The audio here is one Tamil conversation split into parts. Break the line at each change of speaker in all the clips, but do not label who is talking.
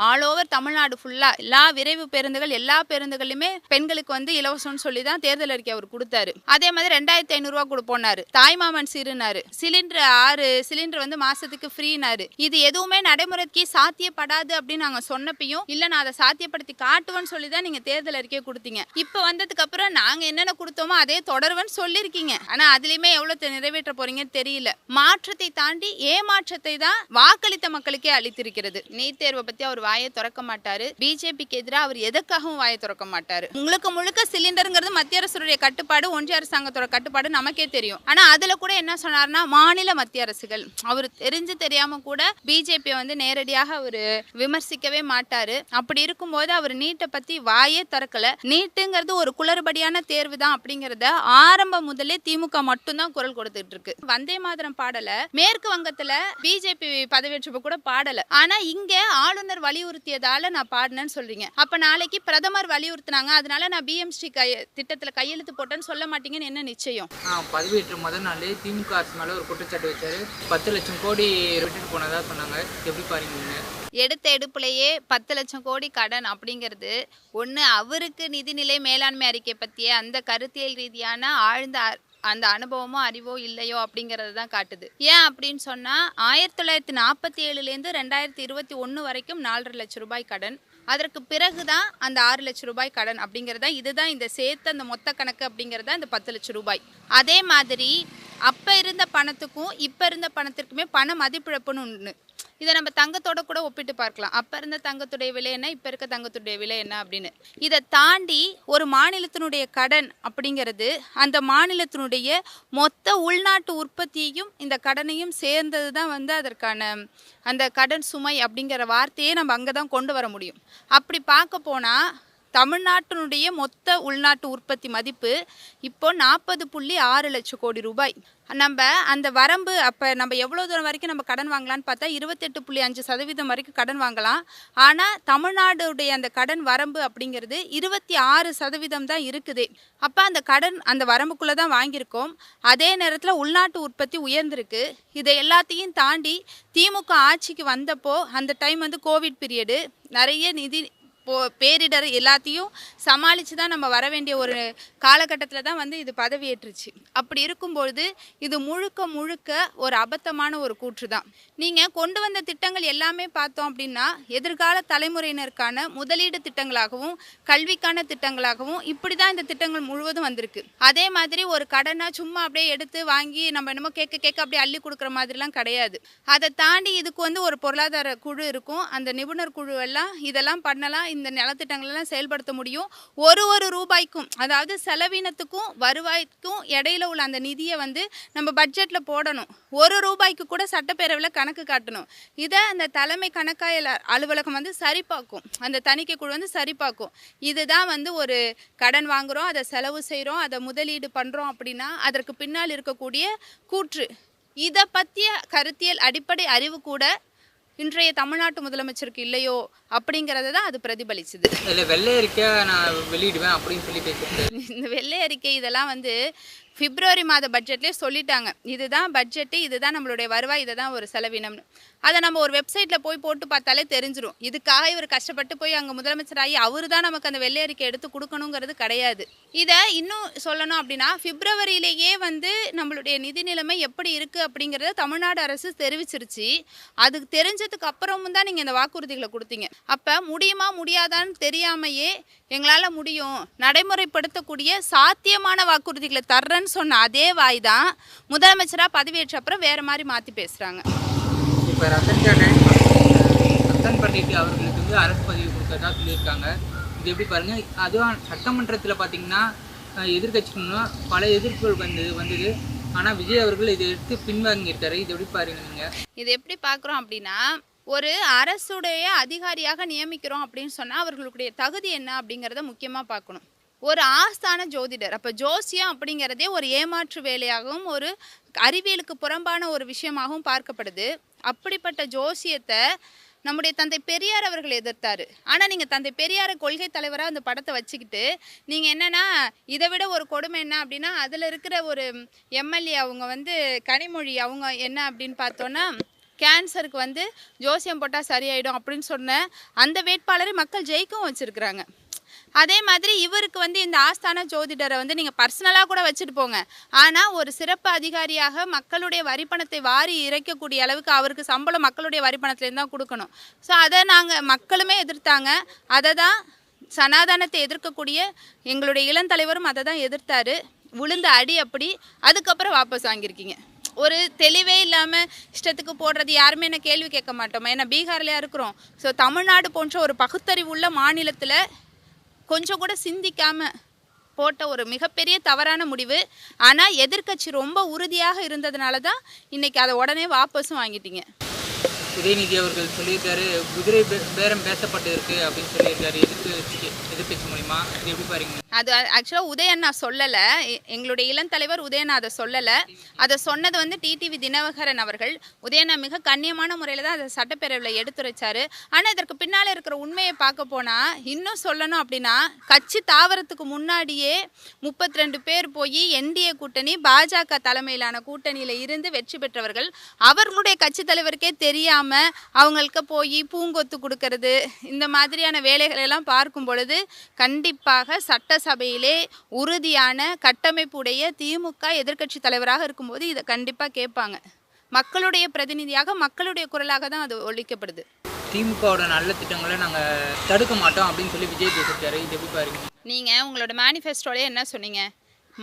ஆல் ஓவர் தமிழ்நாடு ஃபுல்லா எல்லா விரைவு பேருந்துகள் எல்லா பேருந்துகளிலுமே பெண்களுக்கு வந்து இலவசம்னு சொல்லி தான் தேர்தல் அறிக்கை அவர் கொடுத்தாரு. அதே மாதிரி 2500 ரூபா கொடுப்போம்னாரு. தாய்மாமன் சீருனாரு. சிலிண்டர் 6 சிலிண்டர் வந்து மாசத்துக்கு ஃப்ரீனாரு. இது எதுவுமே நடைமுறைக்கு சாத்தியப்படாது அப்படின்னு நாங்க சொன்னப்பையும் இல்ல நான் அதை சாத்தியப்படுத்தி காட்டுவேன்னு சொல்லி தான் நீங்க தேர்தல் அறிக்கையை கொடுத்தீங்க. இப்ப வந்ததுக்கு அப்புறம் நாங்க என்னென்ன கொடுத்தோமோ அதே தொடர்வன்னு சொல்லிருக்கீங்க. ஆனா அதுலயுமே எவ்வளவு நிறைவேற்ற போறீங்கன்னு தெரியல. மாற்றத்தை தாண்டி ஏமாற்றத்தை தான் வாக்களித்த மக்களுக்கே அளித்திருக்கிறது. நீட் தேர்வை பத்தி அவர் வாயை திறக்க மாட்டாரு. பிஜேபிக்கு எதிராக அவர் எதுக்காகவும் வாயை திறக்க மாட்டாரு. முழுக்க சிலிண்டருங்கிறது மத்திய அரசுடைய கட்டுப்பாடு, ஒன்றிய அரசாங்கத்தோட கட்டுப்பாடு நமக்கே தெரியும். ஆனா அதுல கூட என்ன சொன்னார்னா மாநில மத்திய அரசுகள் அவர் தெரிஞ்சு தெரியாம கூட பிஜேபி வந்து நேரடியாக அவர் விமர்சிக்கவே மாட்டாரு. அப்படி இருக்கும்போது அவர் நீட்டை பத்தி வாயே திறக்கல. நீட்டுங்கிறது ஒரு குளறுபடியான தேர்வு தான் அப்படிங்கறத ஆரம்ப முதலே திமுக மட்டும்தான் குரல் கொடுத்துட்டு இருக்கு. வந்தே மாதரம் பாடல, மேற்கு வங்கத்துல பிஜேபி பதவியேற்றப்ப கூட பாடல. ஆனா இங்க ஆளுநர் வலியுறுத்தியதால நான் பாடினேன்னு சொல்றீங்க. அப்ப நாளைக்கு பிரதமர் வலியுறுத்தினாங்க அதனால நான் பிஎம்ஸ்டி திட்டத்துல கையெழுத்து போட்டேன்னு சொல்ல மாட்டீங்கன்னு என்ன நிச்சயம்?
பதவியேற்ற முதல் நாளே திமுக அரசு மேல ஒரு குற்றச்சாட்டு வச்சாரு. 10 லட்சம் கோடி விட்டுட்டு போனதா சொன்னாங்க. எப்படி பாருங்க?
எடுத்த எடுப்புலையே 10 லட்சம் கோடி கடன் அப்படிங்கிறது ஒன்று அவருக்கு நிதிநிலை மேலாண்மை அறிக்கை பற்றிய அந்த கருத்தியல் ரீதியான ஆழ்ந்த அந்த அனுபவமோ அறிவோ இல்லையோ அப்படிங்கிறது தான் காட்டுது. ஏன் அப்படின்னு சொன்னால் 1947லேருந்து 2021 வரைக்கும் 4.5 லட்சம் ரூபாய் கடன். அதற்கு பிறகுதான் அந்த 6 லட்சம் ரூபாய் கடன் அப்படிங்கிறதா இதுதான் இந்த சேர்த்து அந்த மொத்த கணக்கு அப்படிங்கிறதா இந்த 10 லட்சம் ரூபாய். அதே மாதிரி அப்போ இருந்த பணத்துக்கும் இப்போ இருந்த பணத்திற்குமே பண மதிப்பிழப்புன்னு ஒன்று. இதை நம்ம தங்கத்தோட கூட ஒப்பிட்டு பார்க்கலாம். அப்போ இருந்த தங்கத்துடைய விலை என்ன, இப்போ இருக்க தங்கத்துடைய விலை என்ன அப்படின்னு. இதை தாண்டி ஒரு மாநிலத்தினுடைய கடன் அப்படிங்கிறது அந்த மாநிலத்தினுடைய மொத்த உள்நாட்டு உற்பத்தியையும் இந்த கடனையும் சேர்ந்தது தான் வந்து அதற்கான அந்த கடன் சுமை அப்படிங்கிற வார்த்தையே நம்ம அங்கே தான் கொண்டு வர முடியும். அப்படி பார்க்க போனால் தமிழ்நாட்டினுடைய மொத்த உள்நாட்டு உற்பத்தி மதிப்பு இப்போ 40.6 லட்சம் கோடி ரூபாய். நம்ம அந்த வரம்பு அப்போ நம்ம எவ்வளோ தூரம் வரைக்கும் நம்ம கடன் வாங்கலான்னு பார்த்தா 28.5% வரைக்கும் கடன் வாங்கலாம். ஆனால் தமிழ்நாடுடைய அந்த கடன் வரம்பு அப்படிங்கிறது 26% தான் இருக்குது. அப்போ அந்த கடன் அந்த வரம்புக்குள்ளே தான் வாங்கியிருக்கோம். அதே நேரத்தில் உள்நாட்டு உற்பத்தி உயர்ந்திருக்கு. இதை எல்லாத்தையும் தாண்டி திமுக ஆட்சிக்கு வந்தப்போ அந்த டைம் வந்து கோவிட் பீரியடு, நிறைய நிதி பேரிடர் எல்லாத்தையும் சமாளித்து தான் நம்ம வர வேண்டிய ஒரு காலகட்டத்தில் தான் வந்து இது பதவியேற்றுச்சு. அப்படி இருக்கும்பொழுது இது முழுக்க ஒரு அபத்தமான ஒரு கூற்று தான். நீங்கள் கொண்டு வந்த திட்டங்கள் எல்லாமே பார்த்தோம் அப்படின்னா எதிர்கால தலைமுறையினருக்கான முதலீடு திட்டங்களாகவும் கல்விக்கான திட்டங்களாகவும் இப்படி தான் இந்த திட்டங்கள் முழுவதும் வந்திருக்கு. அதே மாதிரி ஒரு கடனை சும்மா அப்படியே எடுத்து வாங்கி நம்ம என்னமோ கேட்க அப்படியே அள்ளி கொடுக்குற மாதிரிலாம் கிடையாது. அதை தாண்டி இதுக்கு வந்து ஒரு பொருளாதார குழு இருக்கும். அந்த நிபுணர் குழு எல்லாம் இதெல்லாம் பண்ணலாம், இந்த நலத்திட்டங்களெல்லாம் செயல்படுத்த முடியும். ஒரு ரூபாய்க்கும் அதாவது செலவினத்துக்கும் வருவாய்க்கும் இடையில உள்ள அந்த நிதியை வந்து நம்ம பட்ஜெட்டில் போடணும். ரூபாய்க்கு கூட சட்டப்பேரவையில் கணக்கு காட்டணும். இதை அந்த தலைமை கணக்காயர் அலுவலகம் வந்து சரிபார்க்கும். அந்த தணிக்கை குழு வந்து சரிபார்க்கும். இதுதான் வந்து ஒரு கடன் வாங்குகிறோம், அதை செலவு செய்கிறோம், அதை முதலீடு பண்ணுறோம் அப்படின்னா அதற்கு பின்னால் இருக்கக்கூடிய கூற்று. இதை பற்றிய கருத்தியல் அடிப்படை அறிவு கூட இன்றைய தமிழ்நாட்டு முதலமைச்சருக்கு இல்லையோ அப்படிங்கிறத தான் அது பிரதிபலிச்சுது.
வெள்ளை அறிக்கை நான் வெளியிடுவேன் அப்படின்னு சொல்லி பேசுகிறேன்.
இந்த வெள்ளை அறிக்கை இதெல்லாம் வந்து பிப்ரவரி மாத பட்ஜெட்லேயே சொல்லிட்டாங்க. இதுதான் பட்ஜெட்டு, இதுதான் நம்மளுடைய வருவாய், இதை தான் ஒரு செலவினம்னு. அதை நம்ம ஒரு வெப்சைட்டில் போய் போட்டு பார்த்தாலே தெரிஞ்சிடும். இதுக்காக இவர் கஷ்டப்பட்டு போய் அங்கே முதலமைச்சராகி அவர் தான் நமக்கு அந்த வெள்ளை அறிக்கை எடுத்து கொடுக்கணுங்கிறது கிடையாது. இதை இன்னும் சொல்லணும் அப்படின்னா பிப்ரவரியிலேயே வந்து நம்மளுடைய நிதி நிலைமை எப்படி இருக்குது அப்படிங்கிறத தமிழ்நாடு அரசு தெரிவிச்சிருச்சு. அதுக்கு தெரிஞ்சதுக்கு அப்புறமும் தான் நீங்கள் இந்த வாக்குறுதிகளை கொடுத்தீங்க. அப்போ முடியுமா முடியாதான்னு தெரியாமையே எங்களால் முடியும், நடைமுறைப்படுத்தக்கூடிய சாத்தியமான வாக்குறுதிகளை தர்றேன்னு சொன்ன அதே வாய் தான் முதலமைச்சராக பதவியேற்ற அப்புறம் வேறு மாதிரி மாற்றி பேசுகிறாங்க.
இப்போ ரத்தன் பண்ணிட்டு அவர்களுக்கு வந்து அரசு பதவி கொடுக்கறதா சொல்லியிருக்காங்க. இது எப்படி பாருங்கள்? அதுவும் சட்டமன்றத்தில் பார்த்தீங்கன்னா எதிர்கட்சிக்கு பல எதிர்ப்புகள் வந்தது. ஆனால் விஜய் அவர்கள் இதை எடுத்து பின்வாங்கியிருக்காரு. இது எப்படி பாருங்க நீங்கள்?
இது எப்படி பார்க்குறோம் அப்படின்னா ஒரு அரசுடைய அதிகாரியாக நியமிக்கிறோம் அப்படின்னு சொன்னால் அவர்களுடைய தகுதி என்ன அப்படிங்கிறத முக்கியமாக பார்க்கணும். ஒரு ஆஸ்தான ஜோதிடர், அப்போ ஜோசியம் அப்படிங்கிறதே ஒரு ஏமாற்று வேலையாகவும் ஒரு அறிவியலுக்கு புறம்பான ஒரு விஷயமாகவும் பார்க்கப்படுது. அப்படிப்பட்ட ஜோசியத்தை நம்முடைய தந்தை பெரியார் அவர்கள் எதிர்த்தாரு. ஆனால் நீங்கள் தந்தை பெரியாரை கொள்கை தலைவராக அந்த படத்தை வச்சுக்கிட்டு நீங்கள் என்னென்னா இதை விட ஒரு கொடுமை என்ன அப்படின்னா அதில் இருக்கிற ஒரு எம்எல்ஏ அவங்க வந்து கனிமொழி அவங்க என்ன அப்படின்னு பார்த்தோன்னா கேன்சருக்கு வந்து ஜோசியம் போட்டால் சரியாயிடும் அப்படின்னு சொன்ன அந்த வேட்பாளரை மக்கள் ஜெயிக்கவும் வச்சுருக்குறாங்க. அதே மாதிரி இவருக்கு வந்து இந்த ஆஸ்தான ஜோதிடரை வந்து நீங்கள் பர்சனலாக கூட வச்சுட்டு போங்க, ஆனால் ஒரு சிறப்பு அதிகாரியாக மக்களுடைய வரிப்பணத்தை வாரி இறைக்கக்கூடிய அளவுக்கு அவருக்கு சம்பளம் மக்களுடைய வரிப்பணத்துலேருந்து தான் கொடுக்கணும். ஸோ அதை நாங்கள் மக்களுமே எதிர்த்தாங்க. அதை தான் சனாதனத்தை எதிர்க்கக்கூடிய எங்களுடைய இளந்தலைவரும் அதை தான் எதிர்த்தாரு. விழுந்த அடி அப்படி. அதுக்கப்புறம் வாபஸ் வாங்கியிருக்கீங்க. ஒரு தெளிவே இல்லாமல் இஷ்டத்துக்கு போடுறது யாருமே என்ன கேள்வி கேட்க மாட்டோமா? ஏன்னா பீகார்லையா இருக்கிறோம். ஸோ தமிழ்நாடு போன்ற ஒரு பகுத்தறிவு உள்ள மாநிலத்தில் கொஞ்சம் கூட சிந்திக்காமல் போட்ட ஒரு மிகப்பெரிய தவறான முடிவு. ஆனால் எதிர்க்கட்சி ரொம்ப உறுதியாக இருந்ததுனால தான் இன்றைக்கி அதை உடனே வாபஸும் வாங்கிட்டீங்க.
உதயநிதி அவர்கள் சொல்லியிருக்காரு குதிரை பேரம் பேசப்பட்டு இருக்கு அப்படின்னு சொல்லியிருக்காரு எதிர்கட்சி மூலிமா. இது எப்படி பாருங்க?
அது ஆக்சுவலாக உதயண்ணா சொல்லலை, எங்களுடைய இளந்தலைவர் உதயண்ணா அதை சொல்லலை. அதை சொன்னது வந்து டிடிவி தினகரன் அவர்கள். உதயண்ணா மிக கண்ணியமான முறையில் தான் அதை சட்டப்பேரவையில் எடுத்துரைச்சார். ஆனால் இதற்கு பின்னால் இருக்கிற உண்மையை பார்க்க போனால் இன்னும் சொல்லணும் அப்படின்னா கட்சி தாவரத்துக்கு முன்னாடியே 32 பேர் போய் என்டிஏ கூட்டணி பாஜக தலைமையிலான கூட்டணியில் இருந்து வெற்றி பெற்றவர்கள். அவர்களுடைய கட்சி தலைவருக்கே தெரியாமல் அவங்களுக்கு போய் பூங்கொத்து கொடுக்கறது இந்த மாதிரியான வேலைகளெல்லாம் பார்க்கும் பொழுது கண்டிப்பாக சட்டசபையிலே உறுதியான கட்டமைப்புடைய திமுக எதிர்க்கட்சி தலைவராக இருக்கும்போது இதை கண்டிப்பாக கேட்பாங்க. மக்களுடைய பிரதிநிதியாக மக்களுடைய குரலாக தான் அது ஒழிக்கப்படுது.
திமுகவோட நல்ல திட்டங்களை நாங்கள் தடுக்க மாட்டோம் அப்படின்னு சொல்லி விஜய் பேசியிருக்காரு. இது எப்படி பாருங்க?
நீங்கள் உங்களோட மேனிஃபெஸ்டோலேயே என்ன சொன்னீங்க?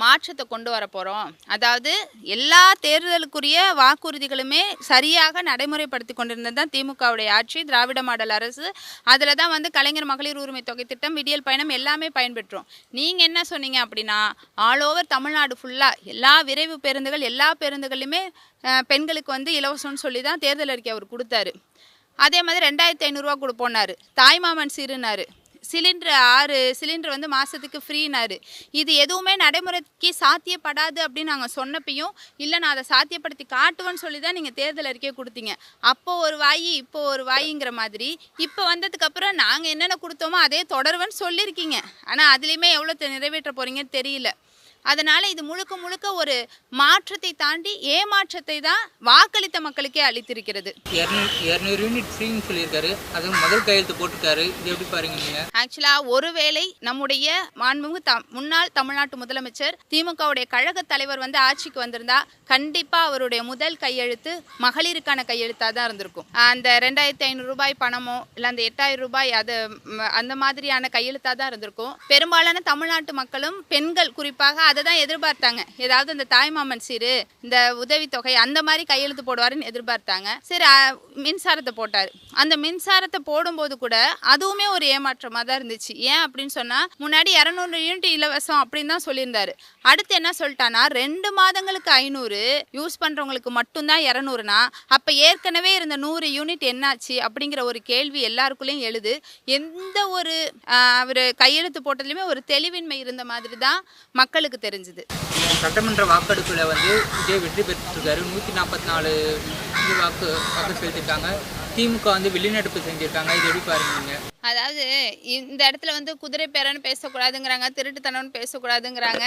மாற்றத்தை கொண்டு வர போகிறோம். அதாவது எல்லா தேர்தலுக்குரிய வாக்குறுதிகளுமே சரியாக நடைமுறைப்படுத்தி கொண்டிருந்தது தான் திமுகவுடைய ஆட்சி, திராவிட மாடல் அரசு. அதில் தான் வந்து கலைஞர் மகளிர் உரிமை தொகை திட்டம், விடியல் பயணம் எல்லாமே பயன்பெற்றோம். நீங்கள் என்ன சொன்னீங்க அப்படின்னா ஆல் ஓவர் தமிழ்நாடு ஃபுல்லாக எல்லா விரைவு பேருந்துகள் எல்லா பேருந்துகள்லையுமே பெண்களுக்கு வந்து இலவசம்னு சொல்லி தான் தேர்தல் அறிக்கை அவர் கொடுத்தாரு. அதே மாதிரி 2500 ரூபா கொடுப்போன்னாரு. தாய்மாமன் சீருனாரு. சிலிண்டர் 6 சிலிண்டர் வந்து மாதத்துக்கு ஃப்ரீனாரு. இது எதுவுமே நடைமுறைக்கு சாத்தியப்படாது அப்படின்னு நாங்கள் சொன்னப்பையும் இல்லை நான் அதை சாத்தியப்படுத்தி காட்டுவேன்னு சொல்லி தான் நீங்கள் தேர்தல் அறிக்கையை கொடுத்தீங்க. அப்போது ஒரு வாயி இப்போ ஒரு வாயிங்கிற மாதிரி இப்போ வந்ததுக்கப்புறம் நாங்கள் என்னென்ன கொடுத்தோமோ அதே தொடருவேன்னு சொல்லியிருக்கீங்க. ஆனால் அதுலேயுமே எவ்வளோ நிறைவேற்ற போகிறீங்கன்னு தெரியல. அதனால் இது முழுக்க முழுக்க ஒரு மாற்றத்தை தாண்டி ஏமாற்றத்தை தான் வாக்களித்த மக்களுக்கே அளித்திருக்கிறது.
200 யூனிட் ஃப்ரீன்னு சொல்லியிருக்காரு. அது முதல் கையெழுத்து போட்டிருக்காரு. இது எப்படி பாருங்க நீங்கள்?
ஆக்சுவலாக ஒருவேளை நம்முடைய மாண்புமிகு முன்னாள் தமிழ்நாட்டு முதலமைச்சர் திமுகவுடைய கழக தலைவர் வந்து ஆட்சிக்கு வந்திருந்தா கண்டிப்பாக அவருடைய முதல் கையெழுத்து மகளிருக்கான கையெழுத்தாக தான் இருந்திருக்கும். அந்த 2500 ரூபாய் பணமோ இல்லை அந்த 8000 ரூபாய் அது அந்த மாதிரியான கையெழுத்தாக தான் இருந்திருக்கும். பெரும்பாலான தமிழ்நாட்டு மக்களும் பெண்கள் குறிப்பாக அதை தான் எதிர்பார்த்தாங்க. ஏதாவது இந்த தாய்மாமன் சீரு, இந்த உதவித்தொகை அந்த மாதிரி கையெழுத்து போடுவாருன்னு எதிர்பார்த்தாங்க. சரி, மின்சாரத்தை போட்டார். அந்த மின்சாரத்தை போடும்போது கூட அதுவுமே ஒரு ஏமாற்றமாக தான் இருந்துச்சு. ஏன் அப்படின்னு சொன்னால் முன்னாடி 200 யூனிட் இலவசம் அப்படின்னு தான் சொல்லியிருந்தாரு. அடுத்து என்ன சொல்லிட்டானா 2 மாதங்களுக்கு 500, யூஸ் பண்ணுறவங்களுக்கு மட்டும்தான் 200னா அப்போ ஏற்கனவே இருந்த 100 யூனிட் என்னாச்சு அப்படிங்கிற ஒரு கேள்வி எல்லாருக்குள்ளேயும் எழுது. எந்த ஒரு அவர் கையெழுத்து போட்டதுலையுமே ஒரு தெளிவின்மை இருந்த மாதிரி தான் மக்களுக்கு தெரிஞ்சுது.
சட்டமன்ற வாக்கெடுப்பில் வந்து விஜய் வெற்றி பெற்றிருக்காரு. 144 வாக்கு செலுத்திருக்காங்க. திமுக வந்து வெளிநடப்பு செஞ்சுருக்காங்க. இது எப்படி பாருங்க?
அதாவது இந்த இடத்துல வந்து குதிரை பேரன்னு பேசக்கூடாதுங்கிறாங்க, திருட்டுத்தனம்னு பேசக்கூடாதுங்கிறாங்க.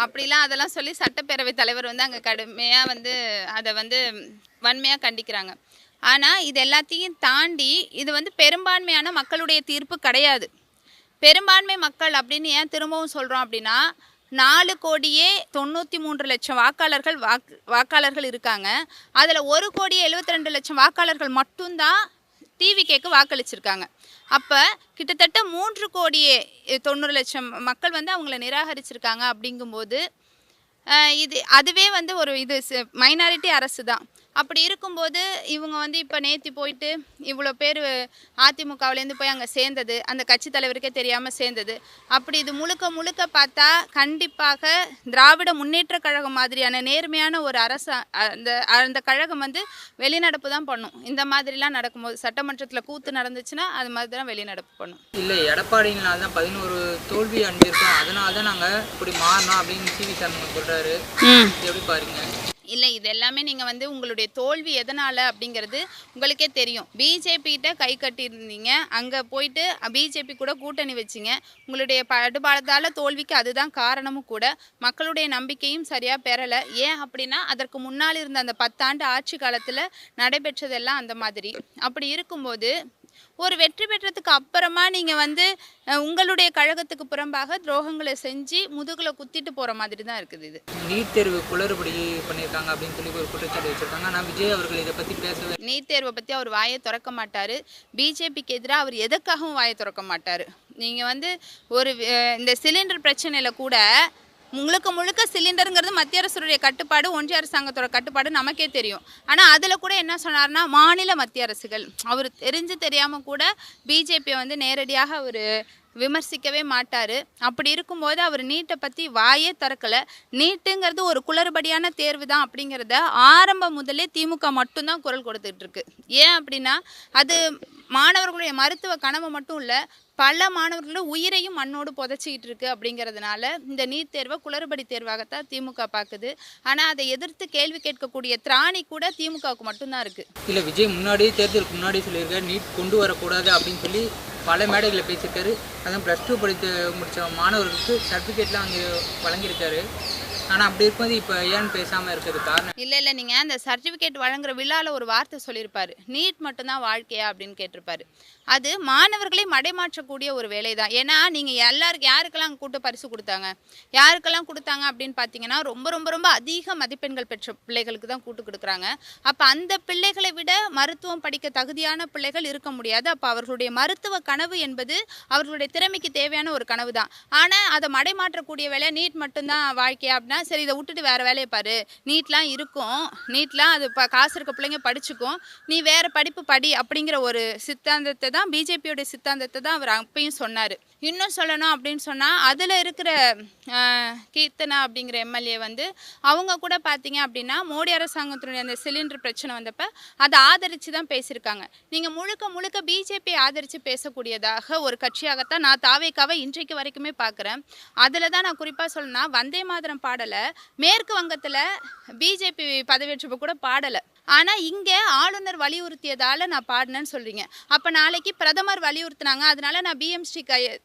அப்படிலாம் அதெல்லாம் சொல்லி சட்டப்பேரவை தலைவர் வந்து அங்கே கடுமையாக வந்து அதை வந்து வன்மையாக கண்டிக்கிறாங்க. ஆனால் இது எல்லாத்தையும் தாண்டி இது வந்து பெரும்பான்மையான மக்களுடைய தீர்ப்பு கிடையாது. பெரும்பான்மை மக்கள் அப்படின்னு ஏன் திரும்பவும் சொல்கிறோம் அப்படின்னா 4,93,00,000 வாக்காளர்கள் இருக்காங்க. அதில் 1,72,00,000 வாக்காளர்கள் மட்டும்தான் டிவிகேக்கு வாக்களிச்சிருக்காங்க. அப்போ கிட்டத்தட்ட 3,90,00,000 மக்கள் வந்து அவங்கள நிராகரிச்சிருக்காங்க. அப்படிங்கும்போது அதுவே வந்து ஒரு மைனாரிட்டி அரசு தான். அப்படி இருக்கும்போது இவங்க வந்து இப்போ நேற்று போயிட்டு இவ்வளோ பேர் அதிமுகவிலேருந்து போய் அங்கே சேர்ந்தது அந்த கட்சி தலைவருக்கே தெரியாமல் சேர்ந்தது. அப்படி இது முழுக்க முழுக்க பார்த்தா கண்டிப்பாக திராவிட முன்னேற்ற கழகம் மாதிரியான நேர்மையான ஒரு அரசு அந்த கழகம் வந்து வெளிநடப்பு தான் பண்ணும். இந்த மாதிரிலாம் நடக்கும்போது சட்டமன்றத்தில் கூத்து நடந்துச்சுன்னா அது மாதிரி தான் வெளிநடப்பு பண்ணும்.
இல்லை, எடப்பாடினால தான் 11 தோல்வி அடைஞ்சிருக்கோம், அதனால தான் நாங்கள் இப்படி மாறணும் அப்படின்னு சிவி சண்முகம் சொல்கிறாரு. எப்படி பாருங்க?
இல்லை, இது எல்லாமே நீங்கள் வந்து உங்களுடைய தோல்வி எதனால் அப்படிங்கிறது உங்களுக்கே தெரியும். பிஜேபிகிட்ட கை கட்டியிருந்தீங்க, அங்கே போயிட்டு பிஜேபி கூட கூட்டணி வச்சிங்க. உங்களுடைய படுபாலத்தால் தோல்விக்கு அதுதான் காரணமும் கூட. மக்களுடைய நம்பிக்கையும் சரியாக பெறலை. ஏன் அப்படின்னா அதற்கு முன்னால் இருந்த அந்த 10 ஆண்டு ஆட்சி காலத்தில் நடைபெற்றதெல்லாம் அந்த மாதிரி. அப்படி இருக்கும்போது ஒரு வெற்றி பெற்றதுக்கு அப்புறமா நீங்கள் வந்து உங்களுடைய கழகத்துக்கு புறம்பாக துரோகங்களை செஞ்சு முதுகில் குத்திட்டு போகிற மாதிரி தான் இருக்குது. இது
நீட் தேர்வு குளறுபடி பண்ணியிருக்காங்க அப்படின்னு சொல்லி ஒரு குற்றச்சாட்டு வச்சுருக்காங்க. ஆனால் விஜய் அவர்கள் இதை பற்றி பேசவே.
நீட் தேர்வை பற்றி அவர் வாயை திறக்க மாட்டார். பிஜேபிக்கு எதிராக அவர் எதுக்காகவும் வாயை திறக்க மாட்டார். நீங்கள் வந்து ஒரு இந்த சிலிண்டர் பிரச்சனையில் கூட முழுக்க முழுக்க சிலிண்டருங்கிறது மத்திய அரசுடைய கட்டுப்பாடு, ஒன்றிய அரசாங்கத்தோட கட்டுப்பாடு நமக்கே தெரியும். ஆனால் அதில் கூட என்ன சொன்னார்னா மாநில மத்திய அரசுகள், அவர் தெரிஞ்சு தெரியாமல் கூட பிஜேபியை வந்து நேரடியாக அவர் விமர்சிக்கவே மாட்டார். அப்படி இருக்கும்போது அவர் நீட்டை பற்றி வாயே திறக்கலை. நீட்டுங்கிறது ஒரு குளறுபடியான தேர்வு தான் அப்படிங்கிறத ஆரம்பம் முதலே திமுக மட்டும்தான் குரல் கொடுத்துட்டு இருக்கு. ஏன் அப்படின்னா அது மாணவர்களுடைய மருத்துவ கனவு மட்டும் இல்லை, பல மாணவர்களோட உயிரையும் மண்ணோடு புதைச்சிக்கிட்டு இருக்கு. அப்படிங்கிறதுனால இந்த நீட் தேர்வை குளறுபடி தேர்வாகத்தான் திமுக பார்க்குது. ஆனால் அதை எதிர்த்து கேள்வி கேட்கக்கூடிய திராணி கூட திமுகவுக்கு மட்டும்தான் இருக்குது.
இல்லை, விஜய் முன்னாடியே தேர்தலுக்கு முன்னாடி சொல்லியிருக்காரு நீட் கொண்டு வரக்கூடாது அப்படின்னு சொல்லி பல மேடைகளில் பேசியிருக்காரு. அதுவும் +2 படித்து முடித்த மாணவர்களுக்கு சர்டிஃபிகேட்லாம் அங்கே வழங்கியிருக்காரு. ஆனால் அப்படி இருக்கும்போது இப்போ ஏன்னு பேசாமல் இருக்கிறது காரணம்?
இல்லை, நீங்கள் அந்த சர்டிஃபிகேட் வழங்குற விழாவில் ஒரு வார்த்தை சொல்லியிருப்பார், நீட் மட்டும்தான் வாழ்க்கையா அப்படின்னு கேட்டிருப்பாரு. அது மாணவர்களை மடைமாற்றக்கூடிய ஒரு வேலை தான். ஏன்னா நீங்கள் யாருக்கெல்லாம் கூட்டு பரிசு கொடுத்தாங்க, யாருக்கெல்லாம் கொடுத்தாங்க அப்படின்னு பார்த்தீங்கன்னா ரொம்ப ரொம்ப ரொம்ப அதிக மதிப்பெண்கள் பெற்ற பிள்ளைகளுக்கு தான் கூட்டு கொடுக்குறாங்க. அப்போ அந்த பிள்ளைகளை விட மருத்துவம் படிக்க தகுதியான பிள்ளைகள் இருக்க முடியாது. அப்போ அவர்களுடைய மருத்துவ கனவு என்பது அவர்களுடைய திறமைக்கு தேவையான ஒரு கனவு தான். ஆனால் அதை மடைமாற்றக்கூடிய வேலை நீட் மட்டும்தான் வாழ்க்கையா அப்படின்னா, சரி இதை விட்டுட்டு வேறு வேலையை பாரு, நீட்லாம் இருக்கும், நீட்லாம் அது காசு இருக்க பிள்ளைங்க படிச்சுக்கும், நீ வேறு படிப்பு படி அப்படிங்கிற ஒரு சித்தாந்தத்தை தான், பிஜேபியோடைய சித்தாந்தத்தை தான் அவர் அப்பயும் சொன்னார். இன்னும் சொல்லணும் அப்படின்னு சொன்னால் அதில் இருக்கிற கீர்த்தனா அப்படிங்கிற எம்எல்ஏ வந்து அவங்க கூட பார்த்தீங்க அப்படின்னா மோடி அரசாங்கத்தினுடைய அந்த சிலிண்டர் பிரச்சனை வந்தப்போ அதை ஆதரித்து தான் பேசியிருக்காங்க. நீங்கள் முழுக்க முழுக்க பிஜேபியை ஆதரித்து பேசக்கூடியதாக ஒரு கட்சியாகத்தான் நான் தாவேக்காவை இன்றைக்கு வரைக்குமே பார்க்குறேன். அதில் தான் நான் குறிப்பாக சொல்லணும்னா வந்தே மாதரம் பாடலை மேற்கு வங்கத்தில் பிஜேபி பதவியேற்றப்போ கூட பாடலை. ஆனால் இங்கே ஆளுநர் வலியுறுத்தியதால் நான் பாடினேன்னு சொல்கிறீங்க. அப்போ நாளைக்கு பிரதமர் வலியுறுத்தினாங்க அதனால நான் பிஎம்ஸ்டி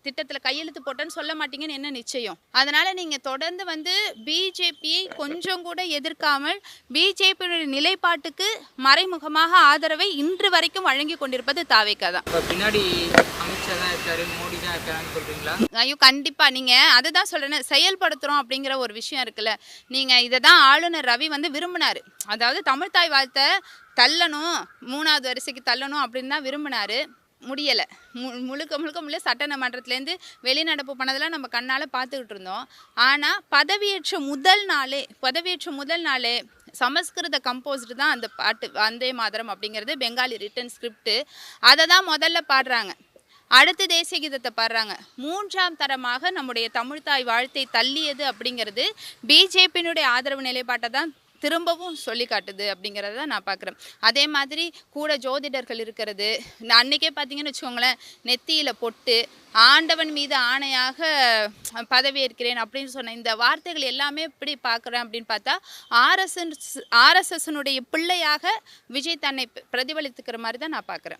திட்டத்தில் கையெழுத்து போட்டேன்னு சொல்ல மாட்டீங்கன்னு என்ன நிச்சயம்? அதனால் நீங்கள் தொடர்ந்து வந்து பிஜேபியை கொஞ்சம் கூட எதிர்க்காமல் பிஜேபியுடைய நிலைப்பாட்டுக்கு மறைமுகமாக ஆதரவை இன்று வரைக்கும் வழங்கி கொண்டிருப்பது தாவேக்கா தான்.
பின்னாடி அமித்ஷா தான் இருக்காரு, மோடி தான் இருக்காருன்னு சொல்கிறீங்களா?
ஐயோ, கண்டிப்பாக நீங்கள் அதை தான் சொல்கிறேன், செயல்படுத்துகிறோம் அப்படிங்கிற ஒரு விஷயம் இருக்குல்ல. நீங்கள் இதை தான் ஆளுநர் ரவி வந்து விரும்பினார். அதாவது தமிழ்தாய் வாழ்த்தை தள்ளணும், 3வது வரிசைக்கு தள்ளணும் அப்படின்னு தான் விரும்பினார். முடியலை. முழுக்க முழுக்க சட்டமன்றத்துலேருந்து வெளிநடப்பு பண்ணதெல்லாம் நம்ம கண்ணால் பார்த்துக்கிட்டு இருந்தோம். ஆனால் பதவியேற்ற முதல் நாளே சமஸ்கிருத கம்போஸ்டு தான் அந்த பாட்டு வந்தே மாதரம் அப்படிங்கிறது, பெங்காலி ரிட்டன் ஸ்கிரிப்டு. அதை தான் முதல்ல பாடுறாங்க, அடுத்து தேசிய கீதத்தை பாடுறாங்க. 3ஆம் தரமாக நம்முடைய தமிழ்தாய் வாழ்த்தை தள்ளியது அப்படிங்கிறது பிஜேபியினுடைய ஆதரவு நிலைப்பாட்டை தான் திரும்பவும் சொல்லி காட்டுது அப்படிங்கிறத நான் பார்க்குறேன். அதே மாதிரி கூட ஜோதிடர்கள் இருக்கிறது. நான் அன்றைக்கே பார்த்தீங்கன்னு வச்சுக்கோங்களேன், நெத்தியில் பொட்டு, ஆண்டவன் மீது ஆணையாக பதவியேற்கிறேன் அப்படின்னு சொன்ன இந்த வார்த்தைகள் எல்லாமே எப்படி பார்க்குறேன் அப்படின்னு பார்த்தா ஆர்எஸ்எஸ்னுடைய பிள்ளையாக விஜய் தன்னை பிரதிபலித்துக்கிற மாதிரி தான் நான் பார்க்குறேன்.